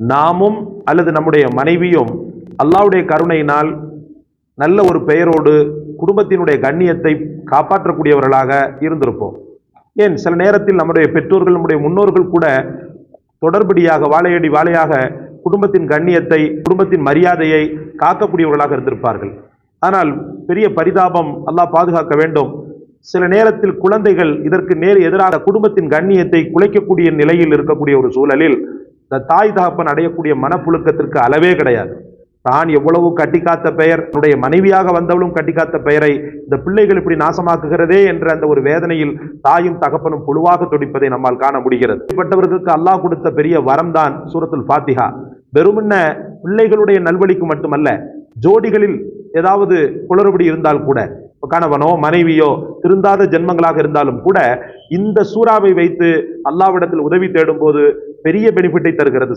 நாமும் அல்லது நம்முடைய மனைவியும் அல்லாஹ்வுடைய கருணையினால் நல்ல ஒரு பெயரோடு குடும்பத்தினுடைய கண்ணியத்தை காப்பாற்றக்கூடியவர்களாக இருந்திருப்போம். ஏன் சில நேரத்தில் நம்முடைய பெற்றோர்கள், நம்முடைய முன்னோர்கள் கூட தொடர்படியாக வாழையடி வாழையாக குடும்பத்தின் கண்ணியத்தை, குடும்பத்தின் மரியாதையை காக்கக்கூடியவர்களாக இருந்திருப்பார்கள். ஆனால் பெரிய பரிதாபம், அல்லாஹ் பாதுகாக்க வேண்டும், சில நேரத்தில் குழந்தைகள் இதற்கு நேர் எதிராக குடும்பத்தின் கண்ணியத்தை குலைக்கக்கூடிய நிலையில் இருக்கக்கூடிய ஒரு சூழலில் இந்த தாய் தகப்பன் அடையக்கூடிய மனப்புழுக்கத்திற்கு அளவே கிடையாது. தான் எவ்வளவு கட்டிக்காத்த பெயர், தன்னுடைய மனைவியாக வந்தவளும் கட்டிக்காத்த பெயரை இந்த பிள்ளைகள் இப்படி நாசமாக்குகிறதே என்ற அந்த ஒரு வேதனையில் தாயும் தகப்பனும் புழுவாக துடிப்பதை நம்மால் காண முடிகிறது. இப்படிப்பட்டவர்களுக்கு அல்லாஹ் கொடுத்த பெரிய வரம் தான் சூரத்துல் ஃபாத்திஹா. வெறுமன்ன பிள்ளைகளுடைய நல்வழிக்கு மட்டுமல்ல, ஜோடிகளில் ஏதாவது குளறுபடி இருந்தால் கூட, கணவனோ மனைவியோ திருந்தாத ஜென்மங்களாக இருந்தாலும் கூட இந்த சூறாவை வைத்து அல்லாஹ்விடத்தில் உதவி தேடும் போது பெரிய பெனிஃபிட்டை தருகிறது.